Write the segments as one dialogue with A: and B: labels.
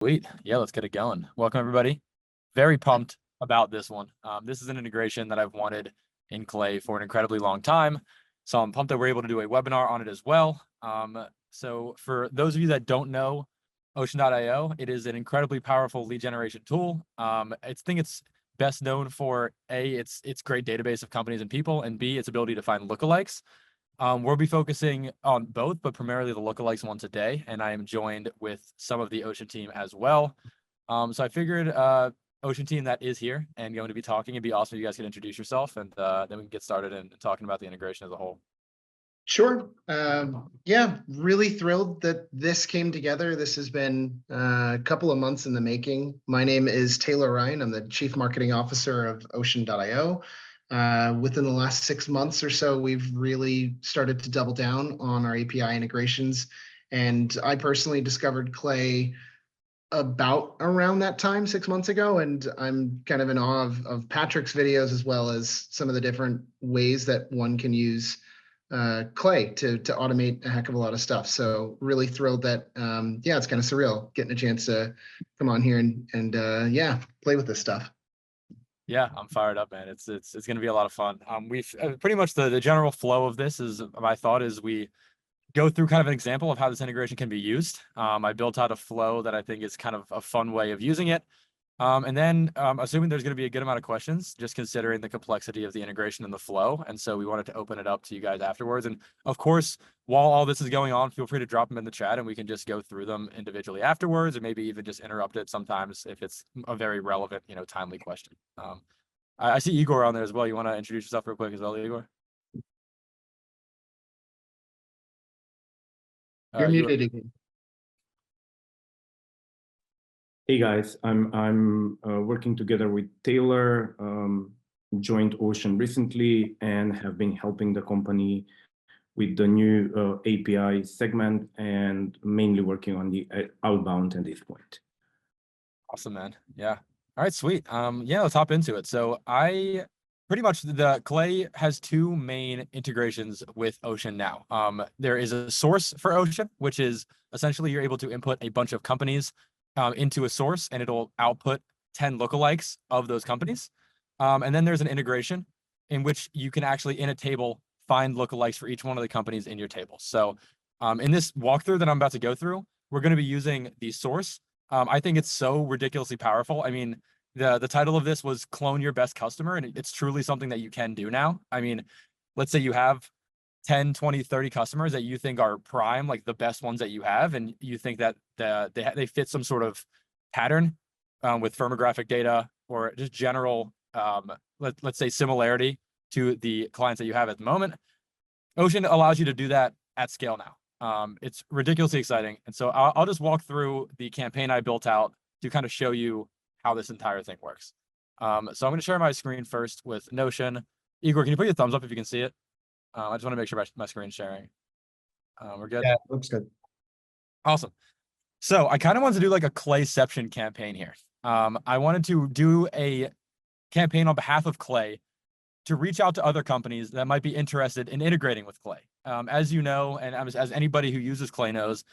A: Sweet. Yeah, let's get it going. Welcome, everybody. Very pumped about this one. This is an integration that I've wanted in Clay for an incredibly long time. So I'm pumped that we're able to do a webinar on it as well. So for those of you that don't know Ocean.io, it is an incredibly powerful lead generation tool. I think it's best known for A, its great database of companies and people, and B, its ability to find lookalikes. We'll be focusing on both, but primarily the lookalikes one today, and I am joined with some of the Ocean team as well. So I figured Ocean team that is here and going to be talking. It'd be awesome if you guys could introduce yourself, and then we can get started in talking about the integration as a whole.
B: Sure. Yeah, really thrilled that this came together. This has been a couple of months in the making. My name is Taylor Ryan. I'm the Chief Marketing Officer of Ocean.io. Within the last 6 months or so, we've really started to double down on our API integrations. And I personally discovered Clay about around that time, 6 months ago. And I'm kind of in awe of Patrick's videos, as well as some of the different ways that one can use Clay to automate a heck of a lot of stuff. So really thrilled that, yeah, it's kind of surreal getting a chance to come on here and yeah, play with this stuff.
A: Yeah, I'm fired up, man. It's going to be a lot of fun. We've pretty much the general flow of this is, my thought is we go through kind of an example of how this integration can be used. I built out a flow that I think is kind of a fun way of using it. And then assuming there's going to be a good amount of questions, just considering the complexity of the integration and the flow. And so we wanted to open it up to you guys afterwards. And of course, while all this is going on, feel free to drop them in the chat and we can just go through them individually afterwards, or maybe even just interrupt it sometimes if it's a very relevant, timely question. I see Igor on there as well. You want to introduce yourself real quick as well, Igor?
B: You're muted again.
C: Hey guys, I'm working together with Taylor, joined Ocean recently and have been helping the company with the new API segment and mainly working on the outbound at this point.
A: Awesome, man. Yeah. All right, sweet. Yeah, let's hop into it. So pretty much the Clay has two main integrations with Ocean now. There is a source for Ocean, which is essentially you're able to input a bunch of companies into a source and it'll output 10 lookalikes of those companies. And then there's an integration in which you can actually in a table find lookalikes for each one of the companies in your table. So in this walkthrough that I'm about to go through, we're going to be using the source. I think it's so ridiculously powerful. I mean, the title of this was Clone Your Best Customer, and it's truly something that you can do now. I mean, let's say you have 10, 20, 30 customers that you think are prime, like the best ones that you have, and you think that they fit some sort of pattern with firmographic data or just general, let's say, similarity to the clients that you have at the moment. Ocean allows you to do that at scale now. It's ridiculously exciting. And so I'll just walk through the campaign I built out to kind of show you how this entire thing works. So I'm going to share my screen first with Notion. Igor, can you put your thumbs up if you can see it? I just want to make sure my screen's sharing. We're good?
B: Yeah, looks good.
A: Awesome. So I kind of wanted to do like a Clayception campaign here. I wanted to do a campaign on behalf of Clay to reach out to other companies that might be interested in integrating with Clay. As you know, and as anybody who uses Clay knows,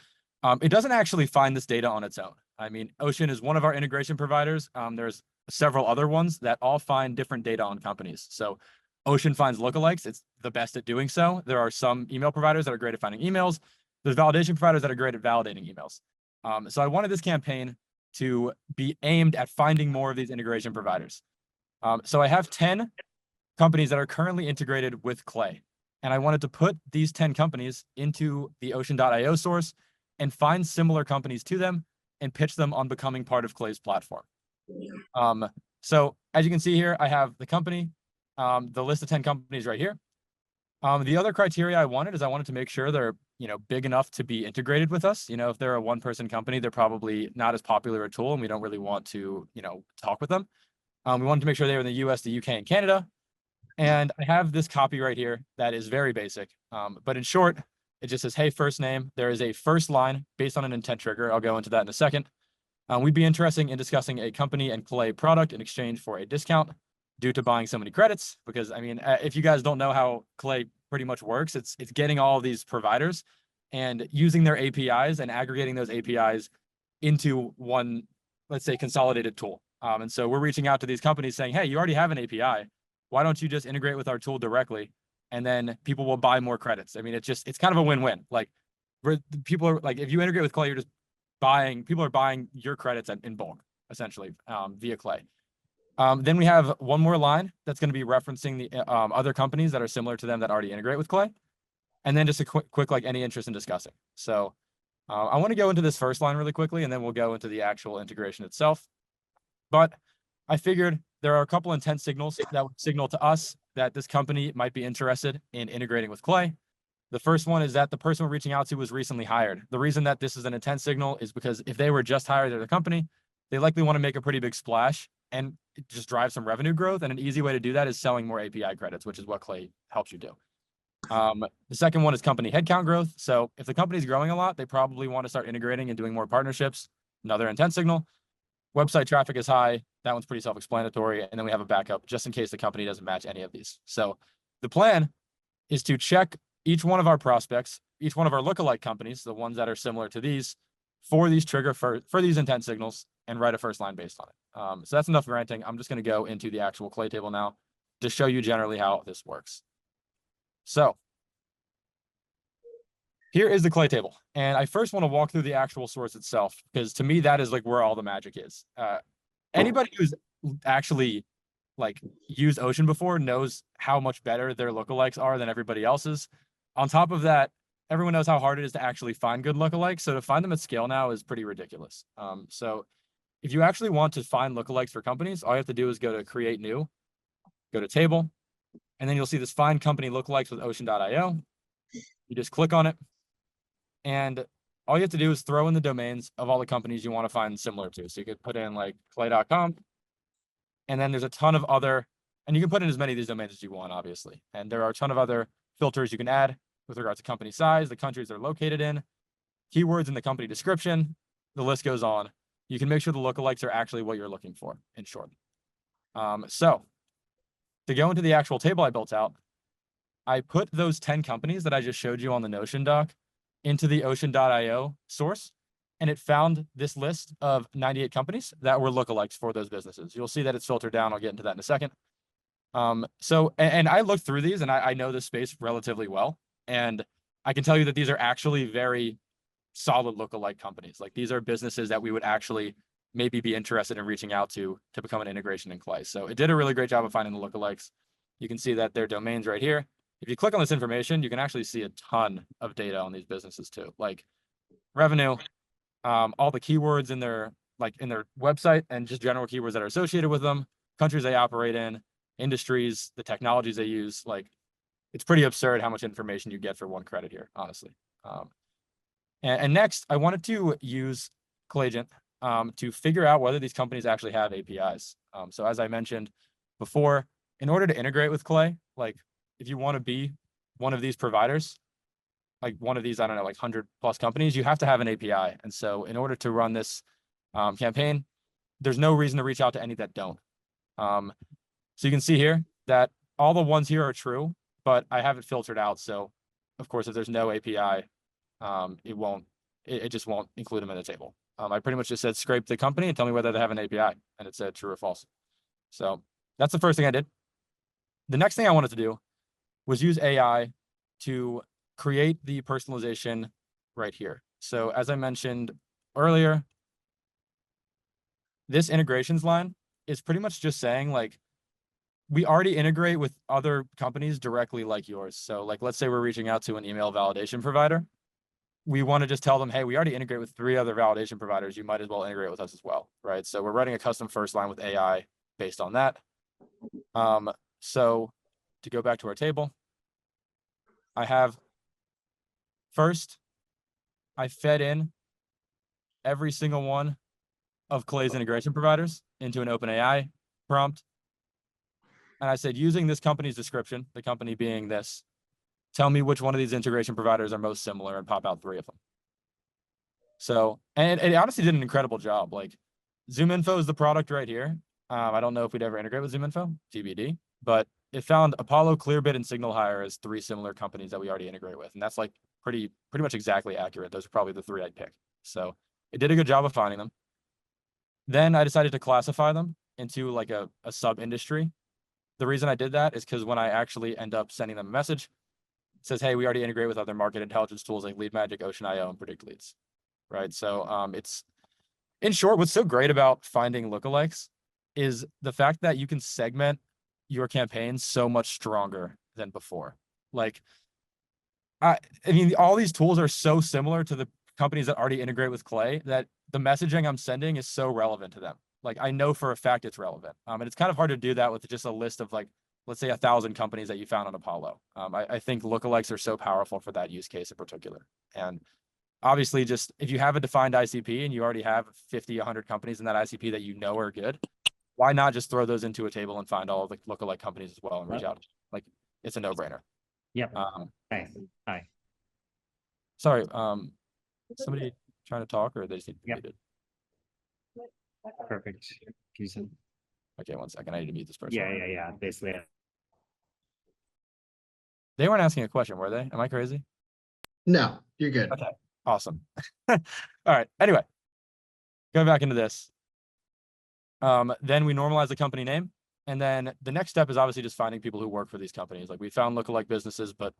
A: it doesn't actually find this data on its own. I mean, Ocean is one of our integration providers. There's several other ones that all find different data on companies. So Ocean finds lookalikes. It's the best at doing so. There are some email providers that are great at finding emails. There's validation providers that are great at validating emails. So I wanted this campaign to be aimed at finding more of these integration providers. So I have 10 companies that are currently integrated with Clay. And I wanted to put these 10 companies into the Ocean.io source and find similar companies to them and pitch them on becoming part of Clay's platform. So as you can see here, I have the company, the list of 10 companies right here. The other criteria I wanted to make sure they're, big enough to be integrated with us. If they're a one-person company, they're probably not as popular a tool and we don't really want to, talk with them. We wanted to make sure they were in the US, the UK, and Canada. And I have this copy right here that is very basic. But in short, it just says, hey, first name. There is a first line based on an intent trigger. I'll go into that in a second. We'd be interested in discussing a company and Clay product in exchange for a discount due to buying so many credits. Because, I mean, if you guys don't know how Clay pretty much works, it's getting all of these providers and using their APIs and aggregating those APIs into one, let's say, consolidated tool. And so we're reaching out to these companies saying, hey, you already have an API. Why don't you just integrate with our tool directly? And then people will buy more credits. I mean, it's kind of a win-win. Like, people are like, if you integrate with Clay, you're just people are buying your credits in bulk, essentially, via Clay. Then we have one more line that's going to be referencing the other companies that are similar to them that already integrate with Clay. And then just a quick like any interest in discussing. So I want to go into this first line really quickly, and then we'll go into the actual integration itself. But I figured there are a couple intent signals that would signal to us that this company might be interested in integrating with Clay. The first one is that the person we're reaching out to was recently hired. The reason that this is an intent signal is because if they were just hired at a company, they likely want to make a pretty big splash and just drive some revenue growth. And an easy way to do that is selling more API credits, which is what Clay helps you do. The second one is company headcount growth. So if the company's growing a lot, they probably want to start integrating and doing more partnerships. Another intent signal. Website traffic is high. That one's pretty self-explanatory. And then we have a backup just in case the company doesn't match any of these. So the plan is to check each one of our prospects, each one of our lookalike companies, the ones that are similar to these, for these for these intent signals, and write a first line based on it. So that's enough ranting. I'm just going to go into the actual Clay table now to show you generally how this works. So here is the Clay table. And I first want to walk through the actual source itself, because to me, that is like where all the magic is. Anybody who's actually like used Ocean before knows how much better their lookalikes are than everybody else's. On top of that, everyone knows how hard it is to actually find good lookalikes. So to find them at scale now is pretty ridiculous. So if you actually want to find lookalikes for companies, all you have to do is go to create new, go to table, and then you'll see this find company lookalikes with ocean.io. You just click on it, and all you have to do is throw in the domains of all the companies you want to find similar to. So you could put in like clay.com, and then there's a ton of other, and you can put in as many of these domains as you want, obviously. And there are a ton of other filters you can add with regards to company size, the countries they're located in, keywords in the company description, the list goes on. You can make sure the lookalikes are actually what you're looking for, in short. So to go into the actual table I built out, I put those 10 companies that I just showed you on the Notion doc into the ocean.io source, and it found this list of 98 companies that were lookalikes for those businesses. You'll see that it's filtered down. I'll get into that in a second. And I looked through these, and I know this space relatively well. And I can tell you that these are actually very solid lookalike companies. Like, these are businesses that we would actually maybe be interested in reaching out to become an integration in Clay. So it did a really great job of finding the lookalikes. You can see that their domains right here. If you click on this information, you can actually see a ton of data on these businesses too, like revenue, all the keywords in their website, and just general keywords that are associated with them, countries they operate in, industries, the technologies they use. Like, it's pretty absurd how much information you get for one credit here, honestly. And next, I wanted to use Clayagent to figure out whether these companies actually have APIs. So as I mentioned before, in order to integrate with Clay, like, if you want to be one of these providers, like one of these, I don't know, like 100+ companies, you have to have an API. And so in order to run this campaign, there's no reason to reach out to any that don't. So you can see here that all the ones here are true, but I have it filtered out. So of course, if there's no API, it just won't include them in the table. I pretty much just said, scrape the company and tell me whether they have an API, and it said true or false. So that's the first thing I did. The next thing I wanted to do was use AI to create the personalization right here. So as I mentioned earlier, this integrations line is pretty much just saying, like, we already integrate with other companies directly like yours. So like, let's say we're reaching out to an email validation provider. We want to just tell them, hey, we already integrate with 3 other validation providers. You might as well integrate with us as well, right? So we're writing a custom first line with AI based on that. So to go back to our table, I have first, I fed in every single one of Clay's integration providers into an OpenAI prompt. And I said, using this company's description, the company being this, tell me which one of these integration providers are most similar, and pop out 3 of them. So, and it honestly did an incredible job. Like, ZoomInfo is the product right here. I don't know if we'd ever integrate with ZoomInfo, TBD, but it found Apollo, Clearbit, and SignalHire as 3 similar companies that we already integrate with. And that's like pretty much exactly accurate. Those are probably the 3 I'd pick. So It did a good job of finding them. Then I decided to classify them into like a sub industry. The reason I did that is because when I actually end up sending them a message, it says, hey, we already integrate with other market intelligence tools like Lead Magic, Ocean.io, and Predict Leads, right? So it's, in short, what's so great about finding lookalikes is the fact that you can segment your campaigns so much stronger than before. Like, I mean, all these tools are so similar to the companies that already integrate with Clay that the messaging I'm sending is so relevant to them. Like, I know for a fact it's relevant. And it's kind of hard to do that with just a list of like, let's say 1,000 companies that you found on Apollo. I think lookalikes are so powerful for that use case in particular. And obviously, just if you have a defined ICP and you already have 50, 100 companies in that ICP that you know are good, why not just throw those into a table and find all of the lookalike companies as well and reach out? Like, it's a no-brainer.
D: Yep. Nice. Hi.
A: Sorry, somebody trying to talk, or they just need to be
D: Yep.
A: muted?
D: Perfect.
A: Okay, one second. I need to mute this person.
D: Yeah. Basically.
A: They weren't asking a question, were they? Am I crazy?
B: No, you're good.
A: Okay, awesome. All right. Anyway, going back into this. Then we normalize the company name. And then the next step is obviously just finding people who work for these companies. Like, we found lookalike businesses, but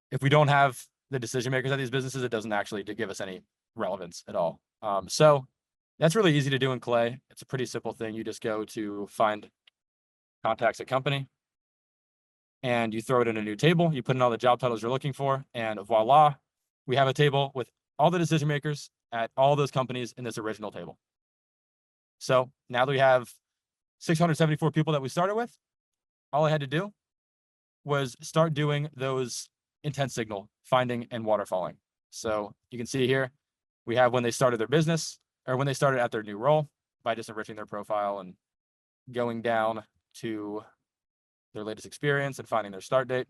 A: if we don't have the decision makers at these businesses, it doesn't actually give us any relevance at all. So that's really easy to do in Clay. It's a pretty simple thing. You just go to find contacts at company and you throw it in a new table. You put in all the job titles you're looking for, and voila, we have a table with all the decision makers at all those companies in this original table. So now that we have 674 people that we started with, all I had to do was start doing those intent signal finding and waterfalling. So you can see here, we have when they started their business or when they started at their new role by just enriching their profile and going down to their latest experience and finding their start date.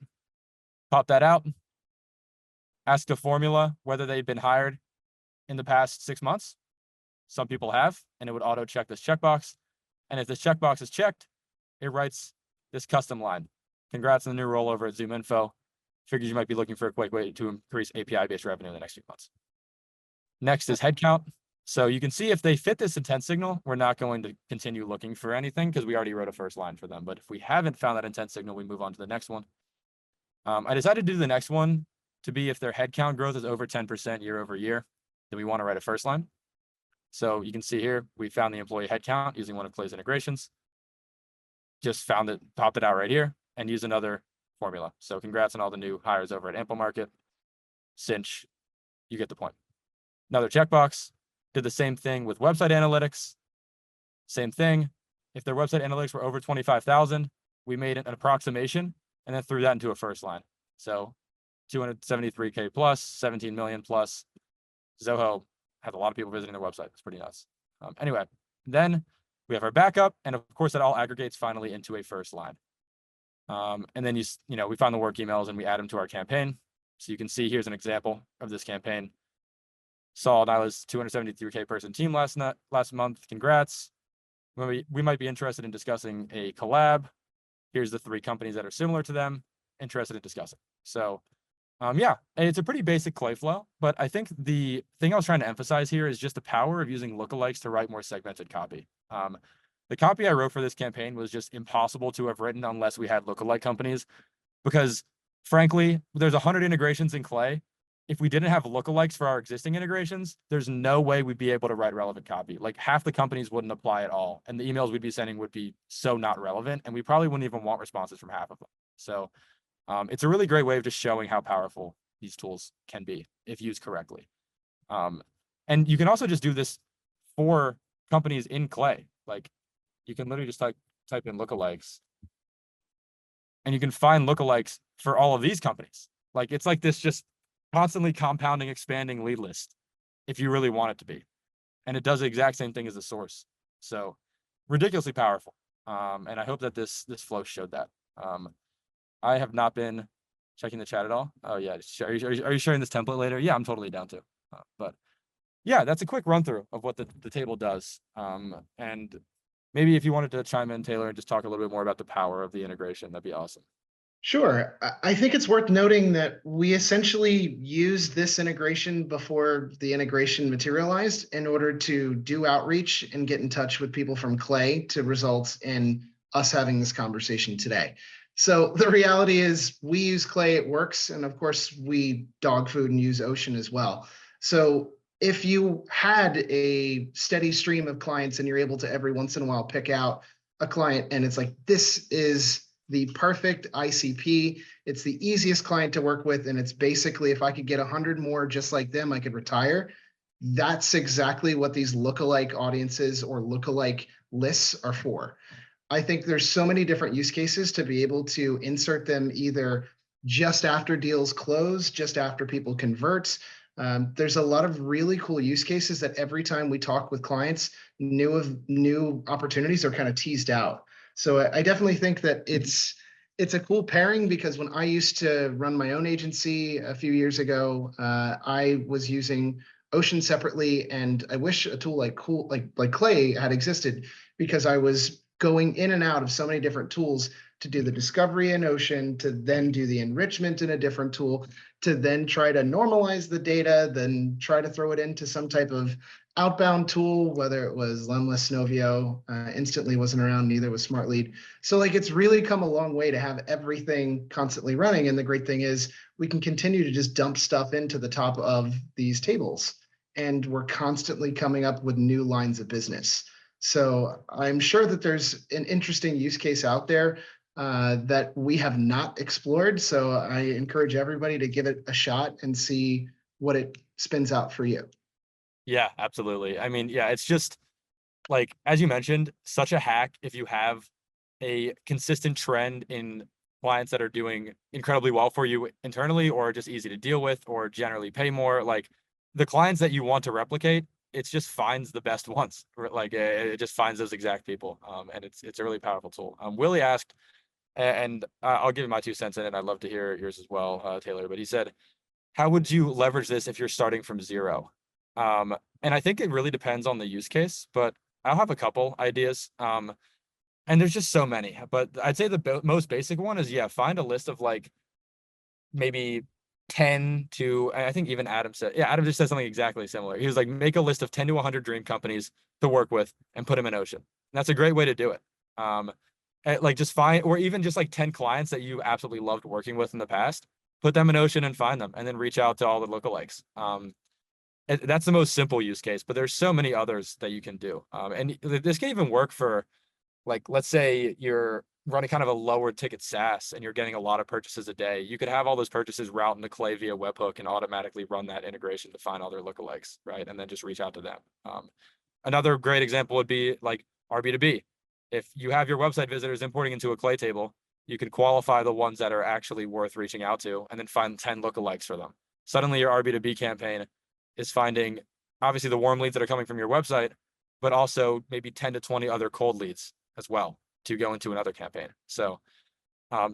A: Pop that out. Ask the formula whether they've been hired in the past 6 months. Some people have, and it would auto check this checkbox. And if this checkbox is checked, it writes this custom line. Congrats on the new role over at ZoomInfo. Figures you might be looking for a quick way to increase API-based revenue in the next few months. Next is headcount. So you can see if they fit this intent signal, we're not going to continue looking for anything because we already wrote a first line for them. But if we haven't found that intent signal, we move on to the next one. I decided to do the next one to be if their headcount growth is over 10% year over year, then we want to write a first line. So you can see here, we found the employee headcount using one of Clay's integrations. Just found it, popped it out right here, and use another formula. So congrats on all the new hires over at Ample Market. Cinch, you get the point. Another checkbox. Did the same thing with website analytics. Same thing. If their website analytics were over 25,000, we made an approximation and then threw that into a first line. So 273K plus, 17 million plus. Zoho has a lot of people visiting their website. It's pretty nuts. Anyway, then we have our backup, and of course that all aggregates finally into a first line. And then we find the work emails and we add them to our campaign. So you can see here's an example of this campaign. Saw Nyla's 273K person team last month. Congrats. We might be interested in discussing a collab. Here's the 3 companies that are similar to them, interested in discussing. So yeah, it's a pretty basic Clay flow, but I think the thing I was trying to emphasize here is just the power of using lookalikes to write more segmented copy. The copy I wrote for this campaign was just impossible to have written unless we had lookalike companies, because frankly, there's 100 integrations in Clay. If we didn't have lookalikes for our existing integrations, there's no way we'd be able to write relevant copy. Like, half the companies wouldn't apply at all, and the emails we'd be sending would be so not relevant, and we probably wouldn't even want responses from half of them. So it's a really great way of just showing how powerful these tools can be if used correctly. And you can also just do this for companies in Clay. Like, you can literally just type in lookalikes, and you can find lookalikes for all of these companies. Like, it's like this just constantly compounding, expanding lead list if you really want it to be. And it does the exact same thing as the source. So ridiculously powerful. And I hope that this flow showed that. I have not been checking the chat at all. Oh yeah, are you sharing this template later? Yeah, I'm totally down to. But yeah, that's a quick run through of what the table does. And maybe if you wanted to chime in, Taylor, and just talk a little bit more about the power of the integration, that'd be awesome.
B: Sure. I think it's worth noting that we essentially used this integration before the integration materialized in order to do outreach and get in touch with people from Clay to result in us having this conversation today. So the reality is we use Clay, it works. And of course, we dog food and use Ocean as well. So if you had a steady stream of clients and you're able to every once in a while pick out a client and it's like, this is the perfect ICP. It's the easiest client to work with. And it's basically, if I could get 100 more just like them, I could retire. That's exactly what these lookalike audiences or lookalike lists are for. I think there's so many different use cases to be able to insert them either just after deals close, just after people convert. There's a lot of really cool use cases that every time we talk with clients, new opportunities are kind of teased out. So I definitely think that it's a cool pairing, because when I used to run my own agency a few years ago, I was using Ocean separately, and I wish a tool like Clay had existed, because I was going in and out of so many different tools to do the discovery in Ocean, to then do the enrichment in a different tool, to then try to normalize the data, then try to throw it into some type of outbound tool, whether it was Lemless, Snovio, Instantly wasn't around, neither was Smart Lead. So like, it's really come a long way to have everything constantly running. And the great thing is we can continue to just dump stuff into the top of these tables, and we're constantly coming up with new lines of business. So I'm sure that there's an interesting use case out there that we have not explored. So I encourage everybody to give it a shot and see what it spins out for you.
A: Yeah, absolutely. I mean, yeah, it's just like, as you mentioned, such a hack if you have a consistent trend in clients that are doing incredibly well for you internally, or just easy to deal with, or generally pay more. Like, the clients that you want to replicate, it just finds the best ones. Like, it just finds those exact people. And it's a really powerful tool. Willie asked, and I'll give you my 2 cents in it. I'd love to hear yours as well, Taylor. But he said, how would you leverage this if you're starting from zero? And I think it really depends on the use case, but I'll have a couple ideas. And there's just so many, but I'd say the most basic one is, yeah, find a list of like maybe 10 to, I think even Adam said, yeah, Adam just said something exactly similar. He was like, make a list of 10 to 100 dream companies to work with and put them in Ocean. And that's a great way to do it. Like, just find, or even just like 10 clients that you absolutely loved working with in the past, put them in Ocean and find them, and then reach out to all the lookalikes. That's the most simple use case, but there's so many others that you can do. And this can even work for, like, let's say you're running kind of a lower ticket SaaS and you're getting a lot of purchases a day. You could have all those purchases route into Clay via webhook and automatically run that integration to find all their lookalikes, right? And then just reach out to them. Another great example would be like RB2B. If you have your website visitors importing into a Clay table, you can qualify the ones that are actually worth reaching out to, and then find 10 lookalikes for them. Suddenly your RB2B campaign is finding obviously the warm leads that are coming from your website, but also maybe 10 to 20 other cold leads as well to go into another campaign. So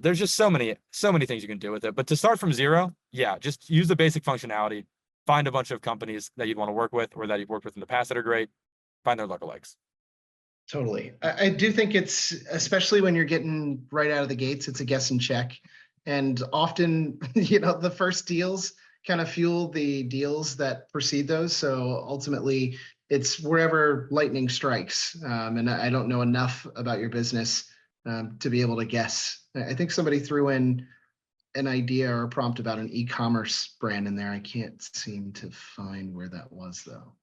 A: there's just so many things you can do with it. But to start from zero, yeah, just use the basic functionality, find a bunch of companies that you'd want to work with or that you've worked with in the past that are great, find their lookalikes.
B: Totally. I do think it's, especially when you're getting right out of the gates, it's a guess and check. And often, the first deals kind of fuel the deals that precede those. So ultimately, it's wherever lightning strikes. And I don't know enough about your business to be able to guess. I think somebody threw in an idea or a prompt about an e-commerce brand in there. I can't seem to find where that was, though.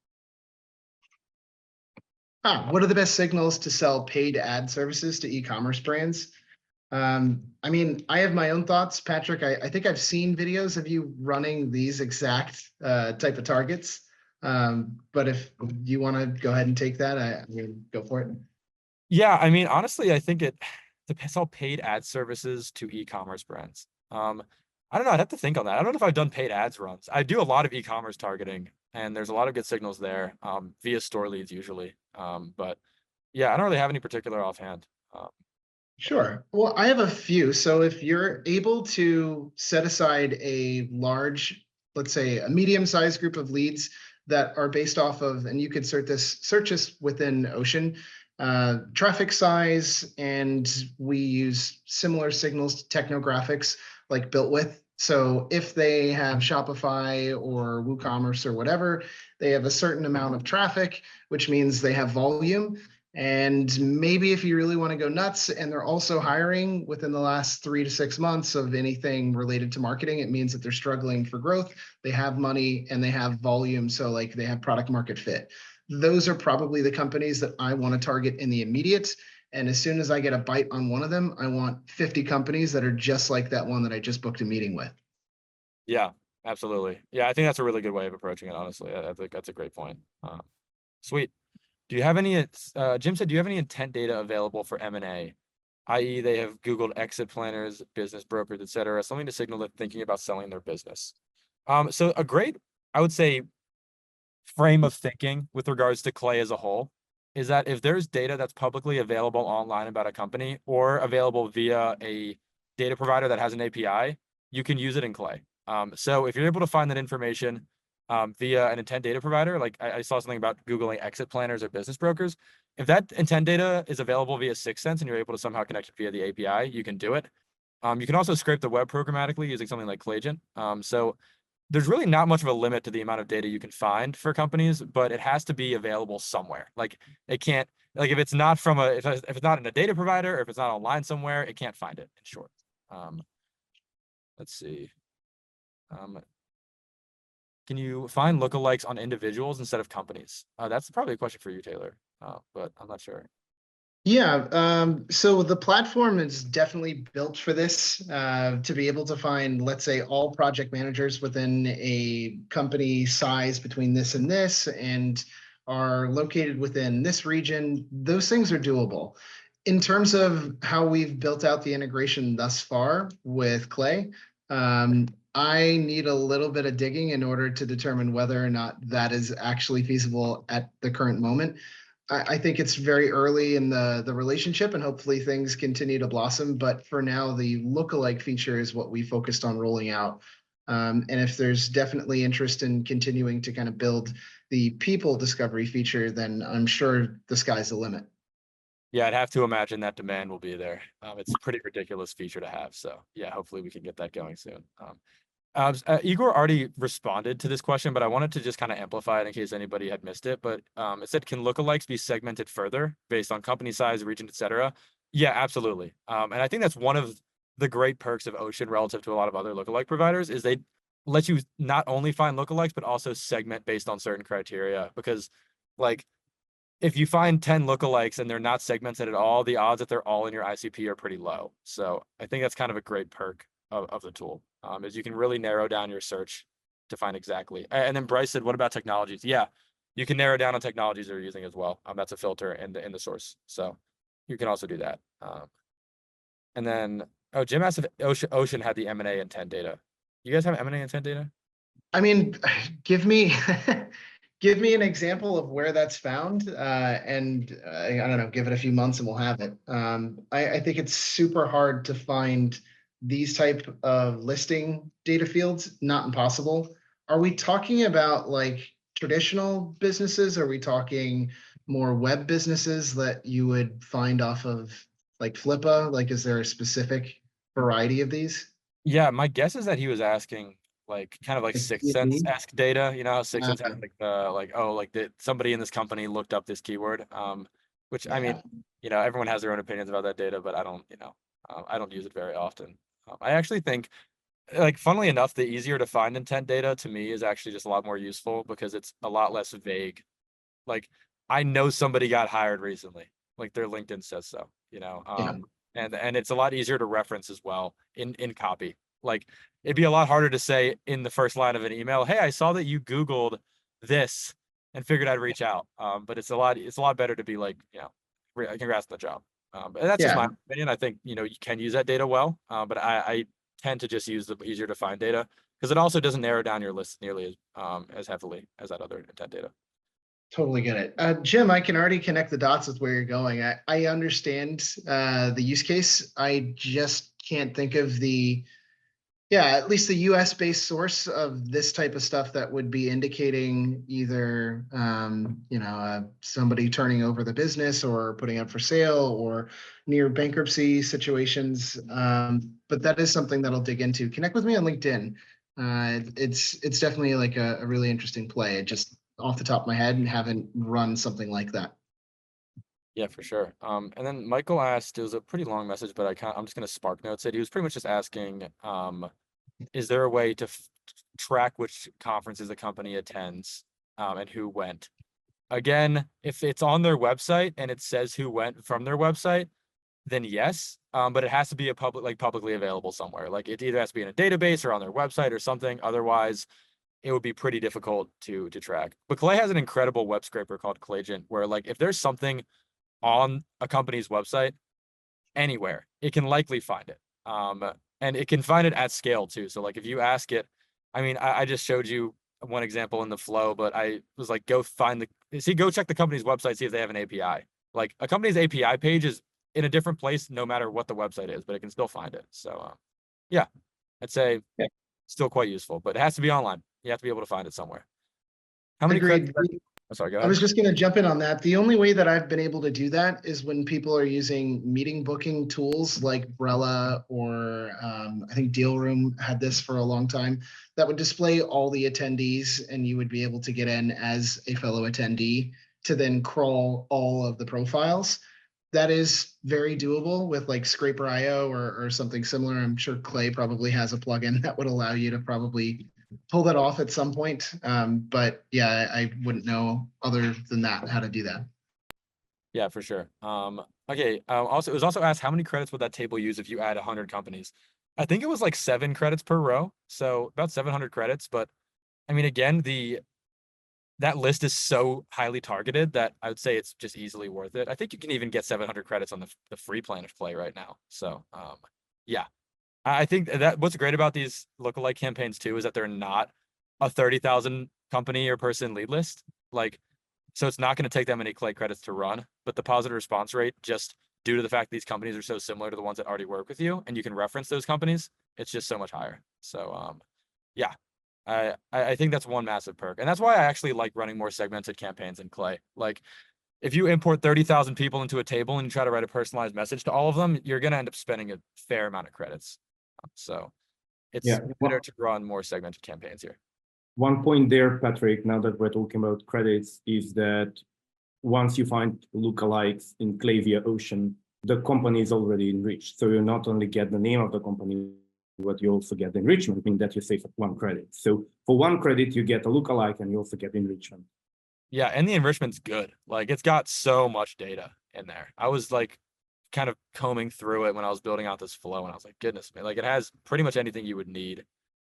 B: What are the best signals to sell paid ad services to e-commerce brands? I mean, I have my own thoughts, Patrick. I think I've seen videos of you running these exact type of targets. But if you want to go ahead and take that, I mean, go for it.
A: Yeah, I mean, honestly, I think it depends on paid ad services to e-commerce brands. I don't know. I'd have to think on that. I don't know if I've done paid ads runs. I do a lot of e-commerce targeting, and there's a lot of good signals there via store leads usually. But yeah, I don't really have any particular offhand.
B: Sure. Well, I have a few. So if you're able to set aside a large, let's say a medium-sized group of leads that are based off of, and you could search this within Ocean, traffic size, and we use similar signals to technographics like built with. So if they have Shopify or WooCommerce or whatever, they have a certain amount of traffic, which means they have volume. And maybe if you really want to go nuts and they're also hiring within the last 3 to 6 months of anything related to marketing, it means that they're struggling for growth. They have money and they have volume. So like they have product market fit. Those are probably the companies that I want to target in the immediate. And as soon as I get a bite on one of them, I want 50 companies that are just like that one that I just booked a meeting with.
A: Yeah, absolutely. Yeah, I think that's a really good way of approaching it, honestly. I think that's a great point. Sweet. Do you have any, Jim said, do you have any intent data available for M&A? i.e. they have Googled exit planners, business brokers, et cetera, something to signal that thinking about selling their business. So a great, I would say, frame of thinking with regards to Clay as a whole is that if there's data that's publicly available online about a company or available via a data provider that has an API, you can use it in Clay. So if you're able to find that information via an intent data provider, like I saw something about Googling exit planners or business brokers. If that intent data is available via 6sense and you're able to somehow connect it via the API, you can do it. You can also scrape the web programmatically using something like Clayagent. So there's really not much of a limit to the amount of data you can find for companies, but it has to be available somewhere. Like it can't, like if it's not from if it's not in a data provider or if it's not online somewhere, it can't find it, in short. Let's see. Can you find lookalikes on individuals instead of companies? That's probably a question for you, Taylor, but I'm not sure.
B: Yeah, so the platform is definitely built for this, to be able to find, let's say, all project managers within a company size between this and are located within this region. Those things are doable. In terms of how we've built out the integration thus far with Clay, I need a little bit of digging in order to determine whether or not that is actually feasible at the current moment. I think it's very early in the relationship and hopefully things continue to blossom. But for now, the lookalike feature is what we focused on rolling out. And if there's definitely interest in continuing to kind of build the people discovery feature, then I'm sure the sky's the limit.
A: Yeah, I'd have to imagine that demand will be there. It's a pretty ridiculous feature to have. So yeah, hopefully we can get that going soon. Igor already responded to this question, but I wanted to just kind of amplify it in case anybody had missed it. But it said, can lookalikes be segmented further based on company size, region, et cetera? Yeah, absolutely. And I think that's one of the great perks of Ocean relative to a lot of other lookalike providers is they let you not only find lookalikes, but also segment based on certain criteria. Because like if you find 10 lookalikes and they're not segmented at all, the odds that they're all in your ICP are pretty low. So I think that's kind of a great perk of the tool. Is you can really narrow down your search to find exactly. And then Bryce said, what about technologies? Yeah, you can narrow down on technologies they're using as well. That's a filter in the source. So you can also do that. And then, Jim asked if Ocean had the M&A intent data. You guys have M&A intent data?
B: I mean, give me give me an example of where that's found, and I don't know, give it a few months and we'll have it. I think it's super hard to find these type of listing data fields, not impossible. Are we talking about like traditional businesses? Are we talking more web businesses that you would find off of like Flippa? Like, is there a specific variety of these?
A: Yeah, my guess is that he was asking like kind of like
B: Like
A: 6sense-esque data, you know, how 6sense has
B: Uh,
A: like somebody in this company looked up this keyword. Which I mean,
B: yeah.
A: you know, everyone has their own opinions about that data, but I don't, you know, I don't use it very often. I actually think, like, funnily enough, the easier to find intent data to me is actually just a lot more useful because it's a lot less vague. Like, I know somebody got hired recently, like their LinkedIn says so, you know,
B: Yeah.
A: and it's a lot easier to reference as well in copy. Like, it'd be a lot harder to say in the first line of an email, hey, I saw that you Googled this and figured I'd reach out. But it's a lot better to be like, you know, congrats on the job. And that's just
B: Yeah.
A: my opinion. I think, you know, you can use that data well, but I tend to just use the easier to find data because it also doesn't narrow down your list nearly as heavily as that other intent data.
B: Totally get it. Jim, I can already connect the dots with where you're going. I understand the use case. I just can't think of the Yeah, at least the US based source of this type of stuff that would be indicating either, somebody turning over the business or putting up for sale or near bankruptcy situations. But that is something that I'll dig into. Connect with me on LinkedIn. It's definitely like a really interesting play. Just off the top of my head and haven't run something like that.
A: Yeah, for sure. And then Michael asked, it was a pretty long message, but I'm just gonna spark notes it. He was pretty much just asking, is there a way to track which conferences a company attends, and who went? Again, if it's on their website and it says who went from their website, then yes. But it has to be publicly available somewhere. Like it either has to be in a database or on their website or something. Otherwise, it would be pretty difficult to track. But Clay has an incredible web scraper called Claygent, where like if there's something on a company's website anywhere, it can likely find it. And it can find it at scale too. So like if you ask it, I mean, I just showed you one example in the flow, but I was like, go check the company's website, see if they have an API. Like a company's API page is in a different place, no matter what the website is, but it can still find it. So yeah, I'd say still quite useful, but it has to be online. You have to be able to find it somewhere. How many
B: Agreed.
A: Oh, sorry, go
B: I
A: ahead.
B: was just going to jump in on that. The only way that I've been able to do that is when people are using meeting booking tools like Brella or I think Deal Room had this for a long time that would display all the attendees and you would be able to get in as a fellow attendee to then crawl all of the profiles. That is very doable with like Scraper.io or something similar. I'm sure Clay probably has a plugin that would allow you to probably pull that off at some point. But yeah, I wouldn't know other than that how to do that.
A: Yeah, for sure. Okay. Also, it was also asked how many credits would that table use if you add 100 companies? I think it was like 7 credits per row, so about 700 credits. But I mean, again, that list is so highly targeted that I would say it's just easily worth it. I think you can even get 700 credits on the free plan of Play right now. So yeah, I think that what's great about these lookalike campaigns too is that they're not a 30,000 company or person lead list. Like, so it's not going to take that many Clay credits to run, but the positive response rate, just due to the fact these companies are so similar to the ones that already work with you, and you can reference those companies, it's just so much higher. So yeah, I think that's one massive perk, and that's why I actually like running more segmented campaigns in Clay. Like, if you import 30,000 people into a table and you try to write a personalized message to all of them, you're going to end up spending a fair amount of credits. So it's better to run more segmented campaigns here.
C: One point there, Patrick, now that we're talking about credits, is that once you find lookalikes in Clay via Ocean, the company is already enriched. So you not only get the name of the company, but you also get the enrichment, meaning that you save 1 credit. So for 1 credit, you get a lookalike and you also get enrichment.
A: Yeah, and the enrichment's good. Like, it's got so much data in there. I was like kind of combing through it when I was building out this flow, and I was like, goodness me, like it has pretty much anything you would need.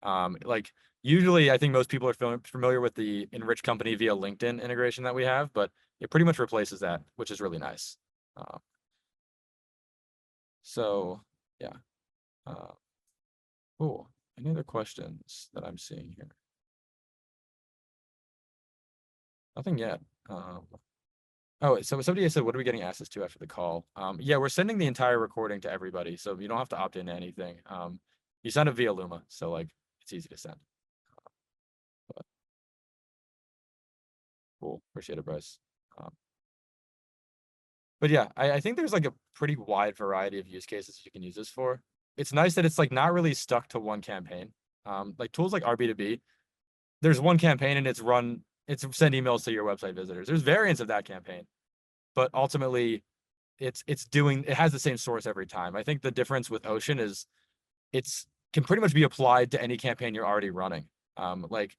A: Like usually I think most people are familiar with the Enrich company via LinkedIn integration that we have, but it pretty much replaces that, which is really nice. So yeah. Cool. Any other questions that I'm seeing here? Nothing yet. Oh, so somebody said, what are we getting access to after the call? Yeah, we're sending the entire recording to everybody, so you don't have to opt into anything. You send it via Luma, so like it's easy to send. Cool, appreciate it, Bryce. But yeah, I think there's like a pretty wide variety of use cases you can use this for. It's nice that it's like not really stuck to one campaign. Like tools like RB2B, there's one campaign and it's send emails to your website visitors. There's variants of that campaign, but ultimately it has the same source every time. I think the difference with Ocean is can pretty much be applied to any campaign you're already running. Like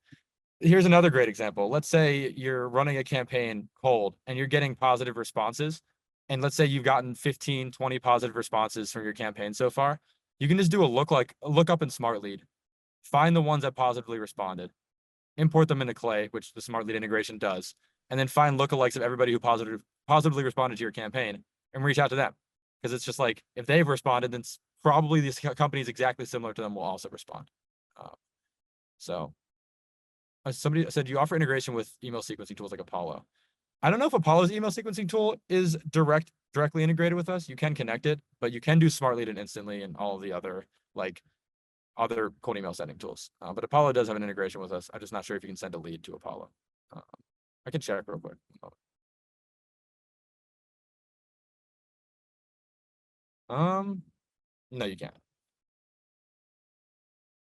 A: here's another great example. Let's say you're running a campaign cold and you're getting positive responses. And let's say you've gotten 15, 20 positive responses from your campaign so far. You can just do a lookup in Smart Lead, find the ones that positively responded, import them into Clay, which the Smart Lead integration does, and then find lookalikes of everybody who positively responded to your campaign and reach out to them. Because it's just like, if they've responded, then probably these companies exactly similar to them will also respond. So somebody said, you offer integration with email sequencing tools like Apollo. I don't know if Apollo's email sequencing tool is directly integrated with us. You can connect it, but you can do Smart Lead and Instantly and all of the other like other cold email sending tools. But Apollo does have an integration with us. I'm just not sure if you can send a lead to Apollo. I can check real quick. No, you can't.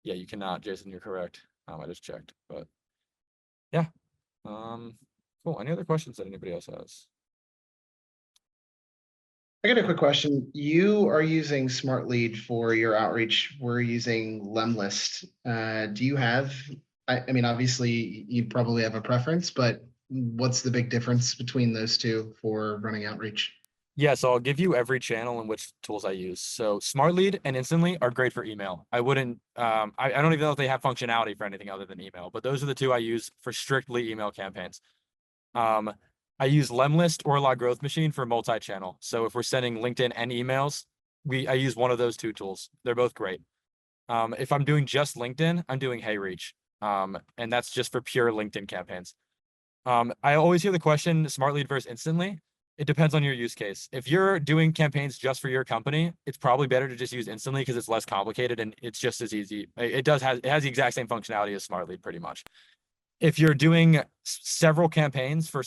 A: Yeah, you cannot, Jason, you're correct. I just checked, but yeah. Cool. Any other questions that anybody else has?
B: I got a quick question. You are using Smart Lead for your outreach. We're using Lemlist. Do you have, I mean, obviously you probably have a preference, but what's the big difference between those two for running outreach?
A: Yeah, so I'll give you every channel and which tools I use. So Smart Lead and Instantly are great for email. I wouldn't, I don't even know if they have functionality for anything other than email, but those are the two I use for strictly email campaigns. I use Lemlist or La Growth Machine for multi-channel. So if we're sending LinkedIn and emails, I use one of those two tools. They're both great. If I'm doing just LinkedIn, I'm doing HeyReach. And that's just for pure LinkedIn campaigns. I always hear the question, Smart Lead versus Instantly. It depends on your use case. If you're doing campaigns just for your company, it's probably better to just use Instantly because it's less complicated and it's just as easy. It has the exact same functionality as Smart Lead pretty much. If you're doing several campaigns for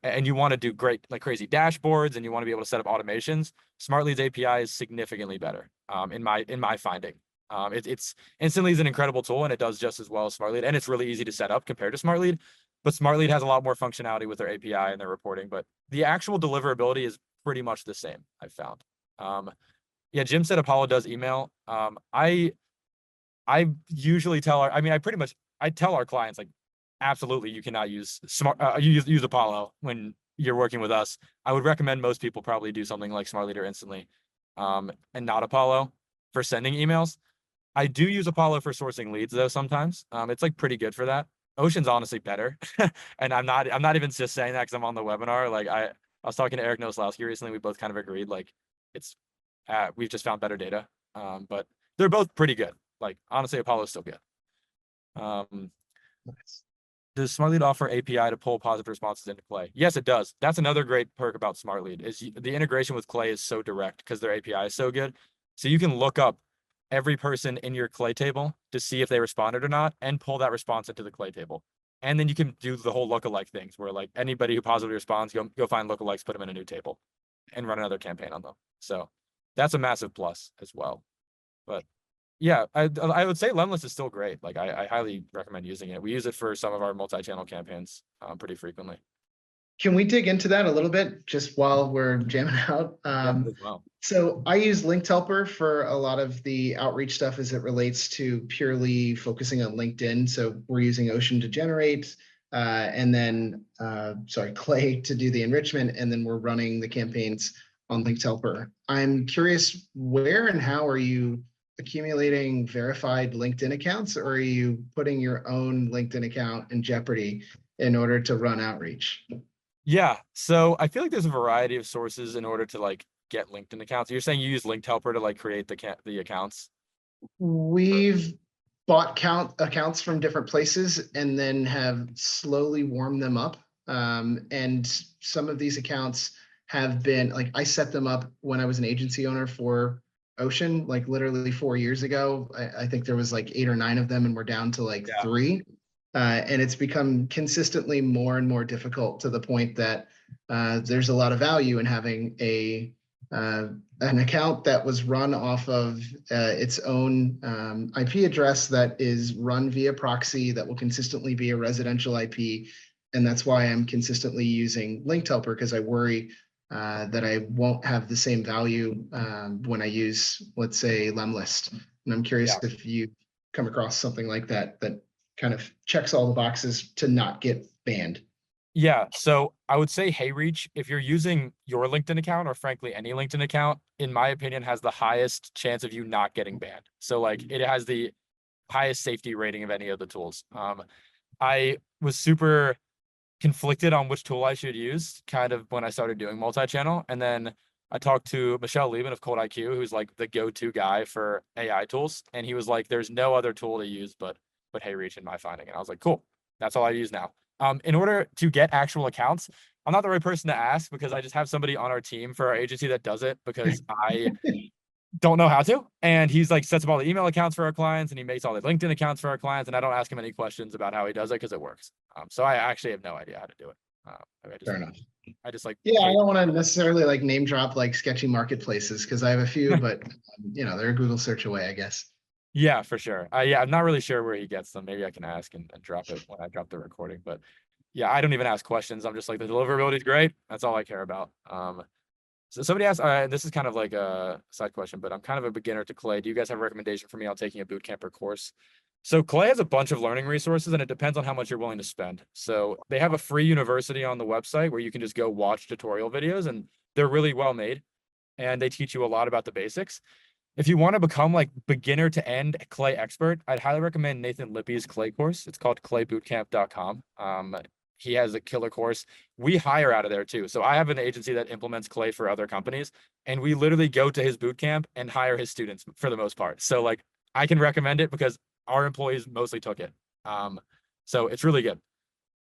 A: and you want to do great, like crazy dashboards and you want to be able to set up automations, Smart Lead's API is significantly better in my finding. It's Instantly is an incredible tool and it does just as well as Smart Lead, and it's really easy to set up compared to Smart Lead. But Smart Lead has a lot more functionality with their API and their reporting, but the actual deliverability is pretty much the same, I've found. Yeah, Jim said Apollo does email. I usually tell I tell our clients, like, absolutely, you cannot use use Apollo when you're working with us. I would recommend most people probably do something like Smart Lead or Instantly, and not Apollo for sending emails. I do use Apollo for sourcing leads though sometimes. It's like pretty good for that. Ocean's honestly better, and I'm not even just saying that because I'm on the webinar. Like I was talking to Eric Noslowski recently. We both kind of agreed like it's we've just found better data, but they're both pretty good. Like honestly, Apollo's still good.
B: Nice.
A: Does Smart Lead offer API to pull positive responses into Clay? Yes, it does. That's another great perk about Smart Lead is the integration with Clay is so direct because their API is so good. So you can look up every person in your Clay table to see if they responded or not and pull that response into the Clay table. And then you can do the whole lookalike things where like anybody who positively responds, go find lookalikes, put them in a new table and run another campaign on them. So that's a massive plus as well. But yeah, I would say Lemlist is still great. Like I highly recommend using it. We use it for some of our multi-channel campaigns pretty frequently.
B: Can we dig into that a little bit just while we're jamming out?
A: Well.
B: So I use Linked Helper for a lot of the outreach stuff as it relates to purely focusing on LinkedIn. So we're using Ocean to generate, and then Clay to do the enrichment, and then we're running the campaigns on Linked Helper. I'm curious, where and how are you accumulating verified LinkedIn accounts, or are you putting your own LinkedIn account in jeopardy in order to run outreach?
A: Yeah, so I feel like there's a variety of sources in order to like get LinkedIn accounts. You're saying you use Linked Helper to like create the accounts?
B: We've bought accounts from different places and then have slowly warmed them up. And some of these accounts have been like, I set them up when I was an agency owner for Ocean, like literally 4 years ago. I think there was like 8 or 9 of them and we're down to like 3. And it's become consistently more and more difficult to the point that there's a lot of value in having an account that was run off of its own IP address that is run via proxy that will consistently be a residential IP. And that's why I'm consistently using Linked Helper, because I worry that I won't have the same value when I use, let's say, Lemlist. And I'm curious if you come across something like that kind of checks all the boxes to not get banned.
A: Yeah, so I would say HeyReach, if you're using your LinkedIn account or frankly any LinkedIn account, in my opinion, has the highest chance of you not getting banned. So like it has the highest safety rating of any of the tools. I was super conflicted on which tool I should use kind of when I started doing multi-channel. And then I talked to Michelle Lieben of Cold IQ, who's like the go-to guy for AI tools. And he was like, there's no other tool to use but HeyReach in my finding. And I was like, cool, that's all I use now. In order to get actual accounts, I'm not the right person to ask because I just have somebody on our team for our agency that does it because don't know how to. And he's like sets up all the email accounts for our clients, and he makes all the LinkedIn accounts for our clients. And I don't ask him any questions about how he does it because it works. So I actually have no idea how to do it.
B: Fair enough.
A: I just like,
B: Yeah, I don't want to necessarily like name drop like sketchy marketplaces because I have a few, but they're a Google search away, I guess.
A: yeah, for sure. Yeah, I'm not really sure where he gets them. Maybe I can ask and drop it when I drop the recording. But yeah, I don't even ask questions. I'm just like, the deliverability is great. That's all I care about. So somebody asked, this is kind of like a side question, but I'm kind of a beginner to Clay. Do you guys have a recommendation for me on taking a bootcamp or course? So Clay has a bunch of learning resources, and it depends on how much you're willing to spend. So they have a free university on the website where you can just go watch tutorial videos, and they're really well made, and they teach you a lot about the basics. If you want to become like beginner to end Clay expert, I'd highly recommend Nathan Lippy's Clay course. It's called claybootcamp.com. He has a killer course. We hire out of there too. So I have an agency that implements Clay for other companies, and we literally go to his bootcamp and hire his students for the most part. So like I can recommend it because our employees mostly took it. So it's really good.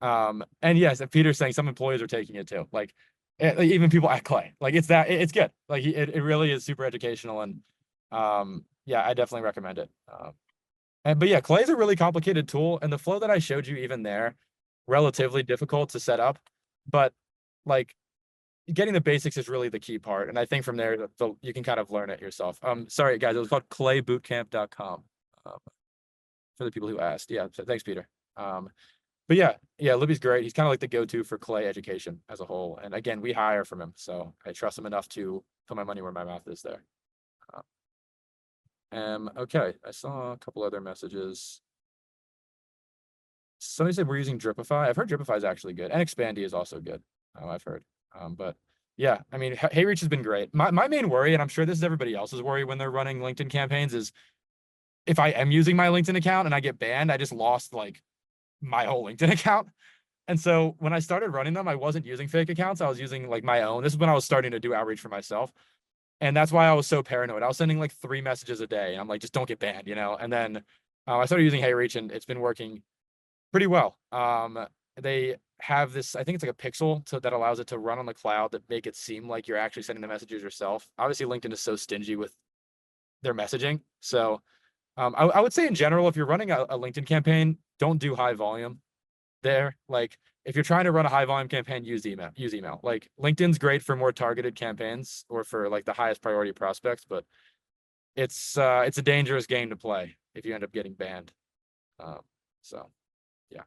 A: And yes, and Peter's saying some employees are taking it too. Like even people at Clay, like it's good. Like it really is super educational, and yeah, I definitely recommend it. But yeah, Clay is a really complicated tool, and the flow that I showed you even there, relatively difficult to set up, but like getting the basics is really the key part. And I think from there, you can kind of learn it yourself. Sorry guys, it was called claybootcamp.com. For the people who asked. Yeah, so thanks, Peter. But yeah, Libby's great. He's kind of like the go-to for Clay education as a whole. And again, we hire from him, so I trust him enough to put my money where my mouth is there. Okay, I saw a couple other messages. Somebody said we're using Dripify. I've heard Dripify is actually good, and Expandy is also good. I've heard. But yeah, I mean, HeyReach has been great. My main worry, and I'm sure this is everybody else's worry when they're running LinkedIn campaigns, is if I am using my LinkedIn account and I get banned, I just lost like my whole LinkedIn account. And so when I started running them, I wasn't using fake accounts. I was using like my own. This is when I was starting to do outreach for myself. And that's why I was so paranoid. I was sending like 3 messages a day, and I'm like, just don't get banned, And then I started using HeyReach, and it's been working pretty well. They have this, I think it's like a pixel that allows it to run on the cloud that make it seem like you're actually sending the messages yourself. Obviously, LinkedIn is so stingy with their messaging. So I would say in general, if you're running a LinkedIn campaign, don't do high volume there. Like if you're trying to run a high volume campaign, use email. Like LinkedIn's great for more targeted campaigns or for like the highest priority prospects, but it's a dangerous game to play if you end up getting banned. So yeah.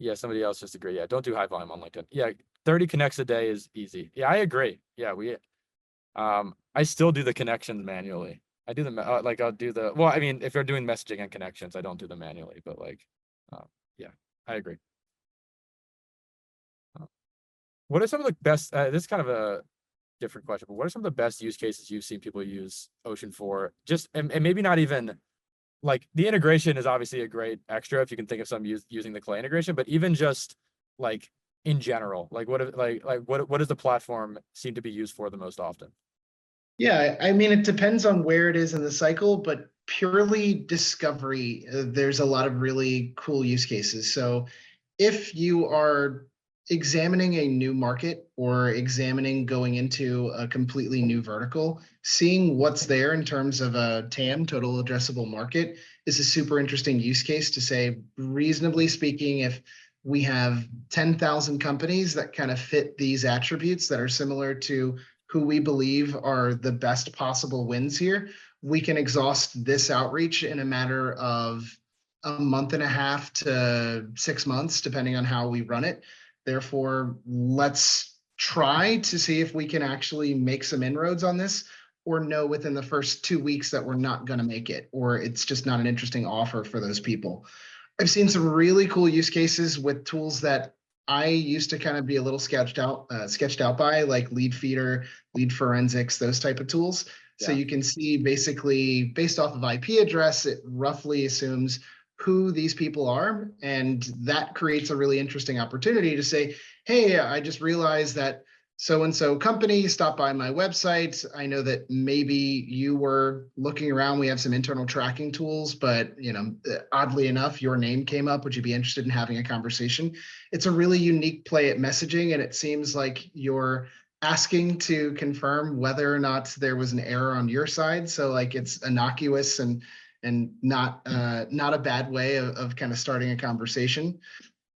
A: Yeah, somebody else just agreed. Yeah, don't do high volume on LinkedIn. Yeah, 30 connects a day is easy. Yeah, I agree. Yeah, I still do the connections manually. I do them like I'll do well, I mean, if you're doing messaging and connections, I don't do them manually, but like, yeah, I agree. What are some of the best, this is kind of a different question, but what are some of the best use cases you've seen people use Ocean for? Just, and maybe not even like the integration is obviously a great extra if you can think of some using the Clay integration, but even just like in general, like what does the platform seem to be used for the most often?
B: Yeah, I mean, it depends on where it is in the cycle, but purely discovery, there's a lot of really cool use cases. So if you are examining a new market or examining going into a completely new vertical, seeing what's there in terms of a TAM, total addressable market, is a super interesting use case to say, reasonably speaking, if we have 10,000 companies that kind of fit these attributes that are similar to who we believe are the best possible wins here, we can exhaust this outreach in a matter of a month and a half to 6 months, depending on how we run it. Therefore, let's try to see if we can actually make some inroads on this, or know within the first 2 weeks that we're not going to make it, or it's just not an interesting offer for those people. I've seen some really cool use cases with tools that I used to kind of be a little sketched out by, like Lead Feeder, Lead Forensics, those type of tools. Yeah. So you can see basically based off of IP address, it roughly assumes who these people are. And that creates a really interesting opportunity to say, hey, I just realized that so-and-so company stopped by my website. I know that maybe you were looking around. We have some internal tracking tools, but oddly enough, your name came up. Would you be interested in having a conversation? It's a really unique play at messaging, and it seems like your asking to confirm whether or not there was an error on your side. So like it's innocuous and not a bad way of kind of starting a conversation.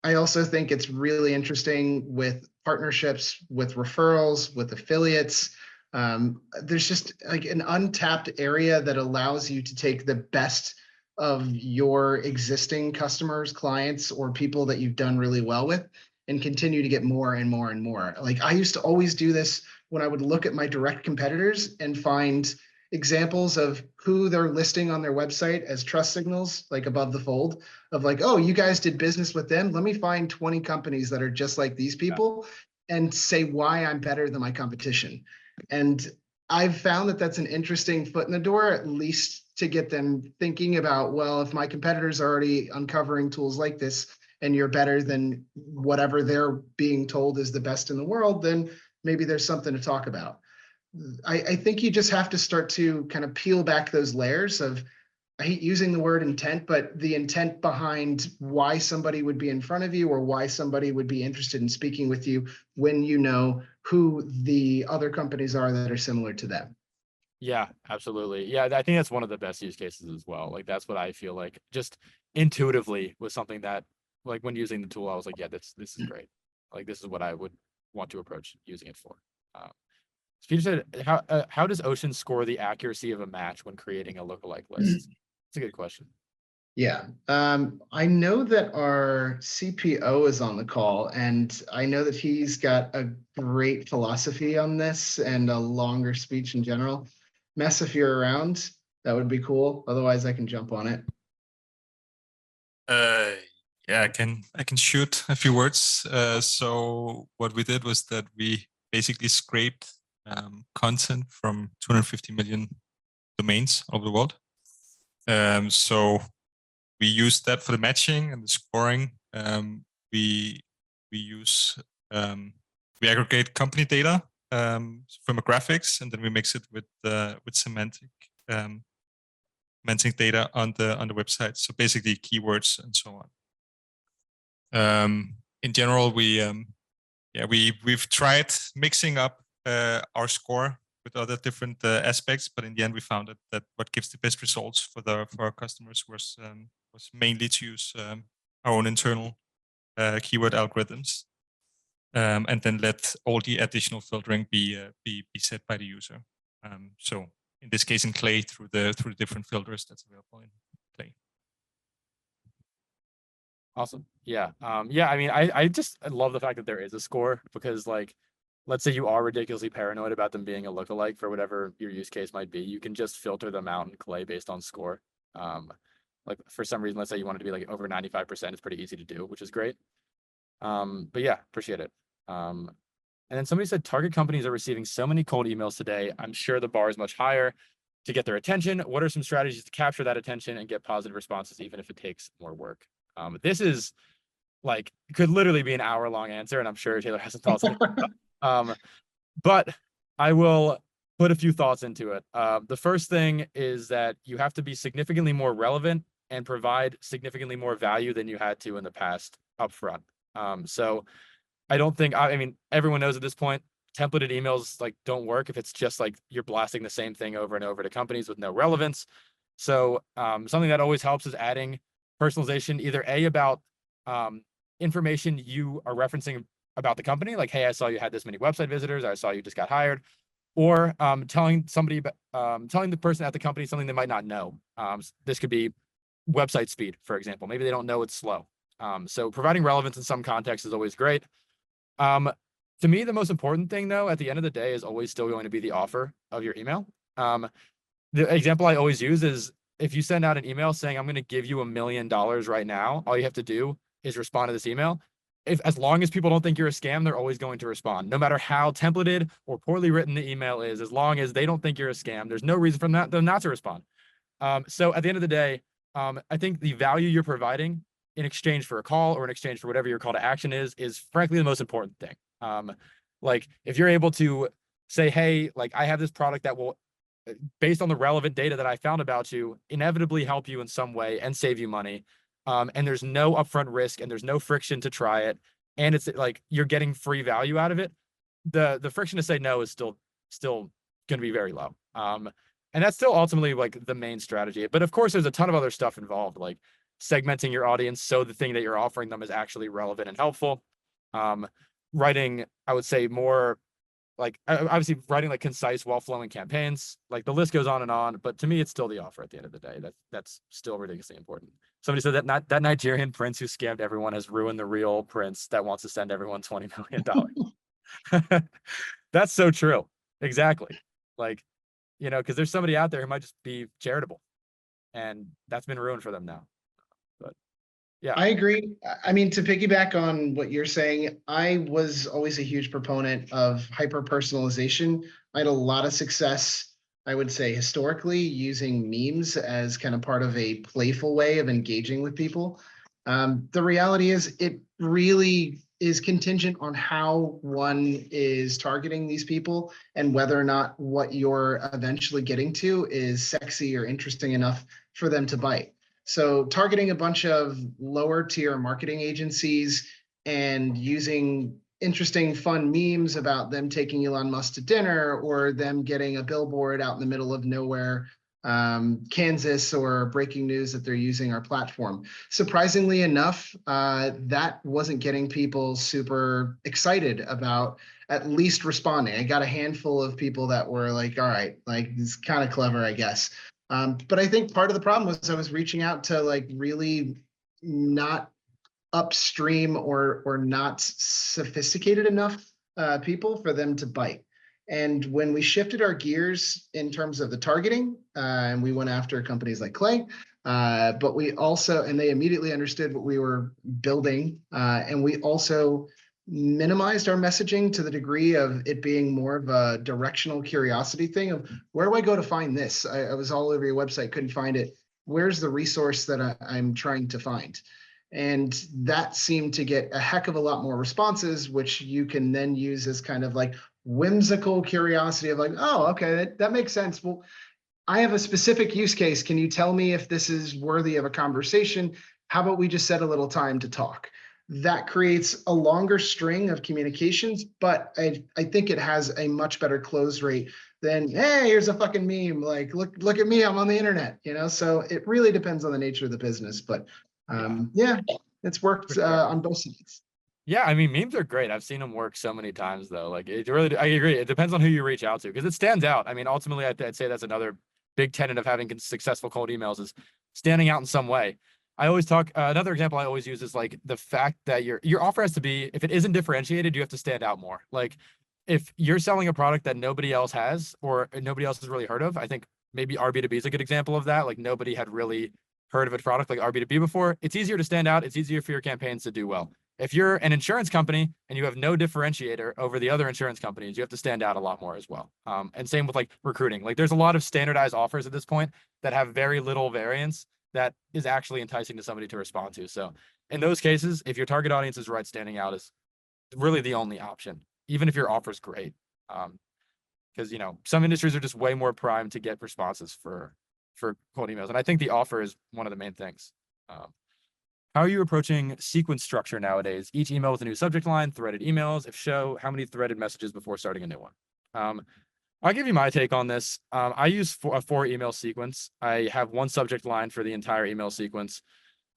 B: I also think it's really interesting with partnerships, with referrals, with affiliates. There's just like an untapped area that allows you to take the best of your existing customers, clients, or people that you've done really well with and continue to get more and more and more. Like I used to always do this when I would look at my direct competitors and find examples of who they're listing on their website as trust signals, like above the fold of like, oh, you guys did business with them. Let me find 20 companies that are just like these people and say why I'm better than my competition. And I've found that that's an interesting foot in the door, at least to get them thinking about, well, if my competitors are already uncovering tools like this and you're better than whatever they're being told is the best in the world, then maybe there's something to talk about. I think you just have to start to kind of peel back those layers of, I hate using the word intent, but the intent behind why somebody would be in front of you or why somebody would be interested in speaking with you when you know who the other companies are that are similar to them.
A: Yeah, absolutely. Yeah, I think that's one of the best use cases as well. Like that's what I feel like just intuitively was something that like when using the tool, I was like, yeah, this is great. Like this is what I would want to approach using it for. So Peter said, how does Ocean score the accuracy of a match when creating a lookalike list? It's a good question.
B: Yeah, I know that our CPO is on the call, and I know that he's got a great philosophy on this and a longer speech in general. Mess, if you're around, that would be cool. Otherwise, I can jump on it.
E: Yeah, I can shoot a few words. So what we did was that we basically scraped content from 250 million domains all over the world. So we use that for the matching and the scoring. We use we aggregate company data from graphics, and then we mix it with semantic data on the website. So basically keywords and so on. In general, we've tried mixing up our score with other different aspects, but in the end, we found that what gives the best results for our customers was mainly to use our own internal keyword algorithms, and then let all the additional filtering be set by the user. So in this case, in Clay, through the different filters that's available in Clay.
A: Awesome. Yeah. Yeah. I mean, I love the fact that there is a score because, like, let's say you are ridiculously paranoid about them being a lookalike for whatever your use case might be. You can just filter them out in Clay based on score. Like for some reason, let's say you want it to be like over 95%. It's pretty easy to do, which is great. But yeah, appreciate it. And then somebody said target companies are receiving so many cold emails today. I'm sure the bar is much higher to get their attention. What are some strategies to capture that attention and get positive responses, even if it takes more work? This is like, could literally be an hour-long answer, and I'm sure Taylor has some thoughts on it. But I will put a few thoughts into it. The first thing is that you have to be significantly more relevant and provide significantly more value than you had to in the past upfront. So I don't think, I mean, everyone knows at this point, templated emails like don't work if it's just like you're blasting the same thing over and over to companies with no relevance. So something that always helps is adding personalization, either about information you are referencing about the company, like, hey, I saw you had this many website visitors, I saw you just got hired, or telling somebody, telling the person at the company something they might not know. This could be website speed, for example. Maybe they don't know it's slow. So providing relevance in some context is always great. To me, the most important thing, though, at the end of the day, is always still going to be the offer of your email. The example I always use is if you send out an email saying, I'm going to give you $1 million right now, all you have to do is respond to this email. As long as people don't think you're a scam, they're always going to respond. No matter how templated or poorly written the email is, as long as they don't think you're a scam, there's no reason for them not to respond. So at the end of the day, I think the value you're providing in exchange for a call or in exchange for whatever your call to action is frankly the most important thing. Like if you're able to say, hey, like I have this product that will, based on the relevant data that I found about you, inevitably help you in some way and save you money. And there's no upfront risk and there's no friction to try it. And it's like you're getting free value out of it. the friction to say no is still going to be very low. And that's still ultimately like the main strategy. But of course, there's a ton of other stuff involved, like segmenting your audience so the thing that you're offering them is actually relevant and helpful. Writing, I would say, more like obviously writing like concise, well-flowing campaigns. Like the list goes on, but to me, it's still the offer at the end of the day. That's still ridiculously important. Somebody said that that Nigerian prince who scammed everyone has ruined the real prince that wants to send everyone $20 million. That's so true. Exactly. Like, you know, because there's somebody out there who might just be charitable, and that's been ruined for them now. But yeah,
B: I agree. I mean, to piggyback on what you're saying, I was always a huge proponent of hyper personalization. I had a lot of success, I would say, historically, using memes as kind of part of a playful way of engaging with people. The reality is, it really is contingent on how one is targeting these people and whether or not what you're eventually getting to is sexy or interesting enough for them to bite. So targeting a bunch of lower tier marketing agencies and using interesting, fun memes about them taking Elon Musk to dinner or them getting a billboard out in the middle of nowhere, Kansas, or breaking news that they're using our platform. Surprisingly enough, that wasn't getting people super excited about at least responding. I got a handful of people that were like, all right, like, it's kind of clever, I guess. But I think part of the problem was I was reaching out to like really not upstream or not sophisticated enough people for them to bite. And when we shifted our gears in terms of the targeting, and we went after companies like Clay, but we also, and they immediately understood what we were building, and we also minimized our messaging to the degree of it being more of a directional curiosity thing of, where do I go to find this? I was all over your website, couldn't find it. Where's the resource that I'm trying to find? And that seemed to get a heck of a lot more responses, which you can then use as kind of like whimsical curiosity of like, oh, okay, that makes sense. Well, I have a specific use case. Can you tell me if this is worthy of a conversation? How about we just set a little time to talk? That creates a longer string of communications, but I think it has a much better close rate than, hey, here's a fucking meme. Like, look at me, I'm on the internet, you know? So it really depends on the nature of the business, but yeah, it's worked
A: sure.
B: on both sides.
A: Yeah, I mean, memes are great. I've seen them work so many times, though. Like, it really, I agree. It depends on who you reach out to because it stands out. I mean, ultimately, I'd say that's another big tenet of having successful cold emails is standing out in some way. I always talk, another example I always use is like the fact that your offer has to be, if it isn't differentiated, you have to stand out more. Like, if you're selling a product that nobody else has or nobody else has really heard of, I think maybe RB2B is a good example of that. Like, nobody had really heard of a product like RB2B before. It's easier to stand out. It's easier for your campaigns to do well. If you're an insurance company and you have no differentiator over the other insurance companies, you have to stand out a lot more as well. And same with like recruiting. Like, there's a lot of standardized offers at this point that have very little variance that is actually enticing to somebody to respond to. So in those cases, if your target audience is right, standing out is really the only option, even if your offer is great. Because, you know, some industries are just way more primed to get responses for cold emails. And I think the offer is one of the main things. How are you approaching sequence structure nowadays? Each email with a new subject line, threaded emails. If so, how many threaded messages before starting a new one? I'll give you my take on this. I use a 4 email sequence. I have one subject line for the entire email sequence.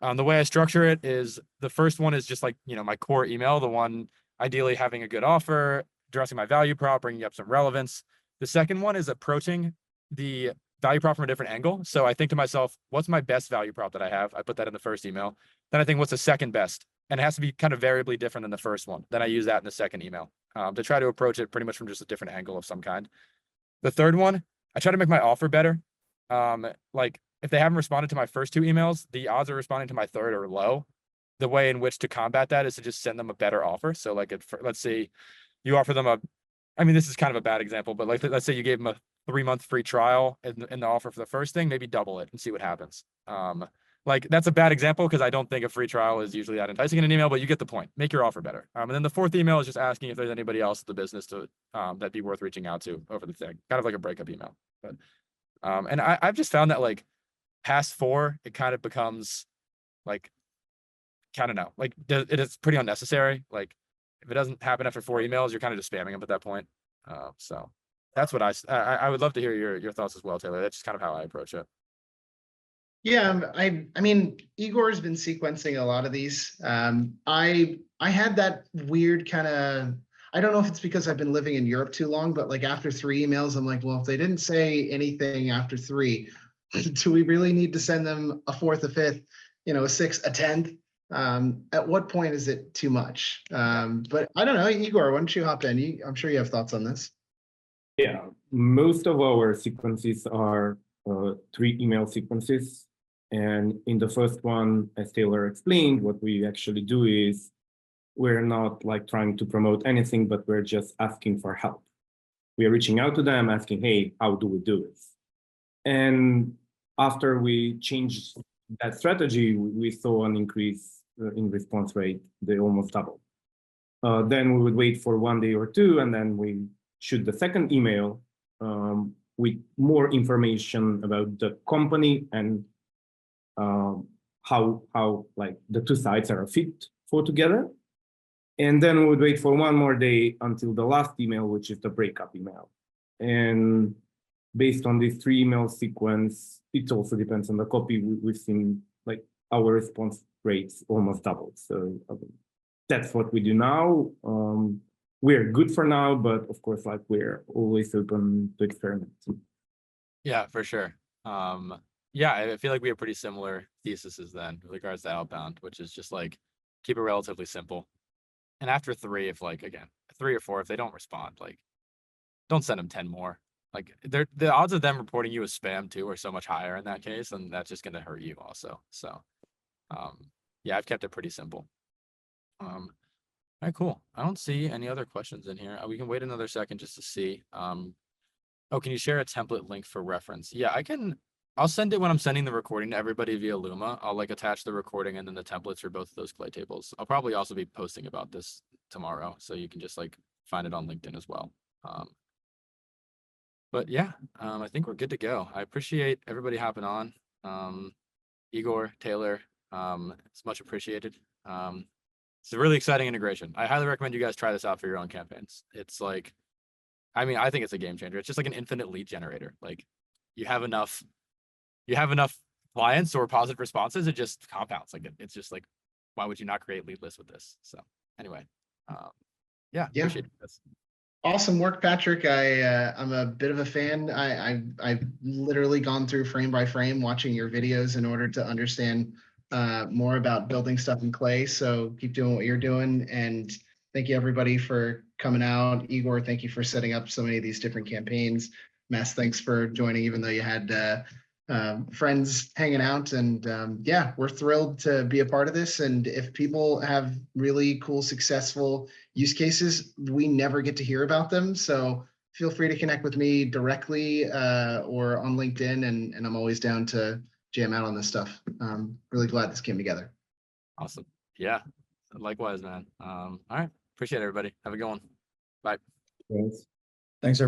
A: The way I structure it is the first one is just like, you know, my core email, the one ideally having a good offer, addressing my value prop, bringing up some relevance. The second one is approaching the value prop from a different angle. So I think to myself, what's my best value prop that I have? I put that in the first email. Then I think, what's the second best? And it has to be kind of variably different than the first one. Then I use that in the second email to try to approach it pretty much from just a different angle of some kind. The third one, I try to make my offer better. Like, if they haven't responded to my first 2 emails, the odds of responding to my third are low. The way in which to combat that is to just send them a better offer. So like, let's say you offer them I mean, this is kind of a bad example, but like, let's say you gave them a 3-month free trial in the offer for the first thing, maybe double it and see what happens. Like, that's a bad example because I don't think a free trial is usually that enticing in an email, but you get the point. Make your offer better. And then the 4th email is just asking if there's anybody else in the business to that'd be worth reaching out to over the thing, kind of like a breakup email. But and I've just found that like past 4, it kind of becomes like, I don't know, like it is pretty unnecessary. Like, If it doesn't happen after 4 emails, you're kind of just spamming them at that point. So that's what I would love to hear your thoughts as well, Taylor. That's just kind of how I approach it.
B: Yeah, I mean, Igor's been sequencing a lot of these. I had that weird kind of, I don't know if it's because I've been living in Europe too long, but like after 3 emails, I'm like, well, if they didn't say anything after 3, do we really need to send them a 4th, a 5th, a 6th, a 10th? At what point is it too much? But I don't know, Igor, why don't you hop in? I'm sure you have thoughts on this.
C: Yeah, most of our sequences are 3 email sequences. And in the first one, as Taylor explained, what we actually do is we're not like trying to promote anything, but we're just asking for help. We are reaching out to them, asking, hey, how do we do this? And after we changed that strategy, we saw an increase in response rate. They almost doubled. Then we would wait for 1 day or 2, and then we shoot the second email with more information about the company and how like the 2 sides are a fit for together. And then we would wait for 1 more day until the last email, which is the breakup email. And based on this 3 email sequence, it also depends on the copy. We've seen like our response rates almost doubled. So that's what we do now. We're good for now, but of course, like we're always open to experiment.
A: Yeah, for sure. Yeah, I feel like we have pretty similar theses then with regards to outbound, which is just like keep it relatively simple. And after 3, if like, again, 3 or 4, if they don't respond, like don't send them 10 more. Like the odds of them reporting you as spam too are so much higher in that case, and that's just going to hurt you also. So, yeah, I've kept it pretty simple. All right, cool. I don't see any other questions in here. We can wait another second just to see. Oh, can you share a template link for reference? Yeah, I can. I'll send it when I'm sending the recording to everybody via Luma. I'll like attach the recording and then the templates for both of those clay tables. I'll probably also be posting about this tomorrow, so you can just like find it on LinkedIn as well. But yeah, I think we're good to go. I appreciate everybody hopping on. Igor, Taylor, it's much appreciated. It's a really exciting integration. I highly recommend you guys try this out for your own campaigns. It's like, I mean, I think it's a game changer. It's just like an infinite lead generator. Like you have enough clients or positive responses, it just compounds. Like it's just like, why would you not create lead lists with this? So anyway, yeah, appreciate this.
B: Awesome work, Patrick. I'm a bit of a fan. I've literally gone through frame by frame watching your videos in order to understand more about building stuff in clay. So keep doing what you're doing. And thank you everybody for coming out. Igor, thank you for setting up so many of these different campaigns. Mads, thanks for joining, even though you had friends hanging out. And yeah, we're thrilled to be a part of this. And if people have really cool, successful use cases, we never get to hear about them. So feel free to connect with me directly or on LinkedIn. And I'm always down to jam out on this stuff. Really glad this came together.
A: Awesome. Yeah, likewise, man. All right. Appreciate it, everybody. Have a good one. Bye.
C: Thanks.
A: Thanks, everybody.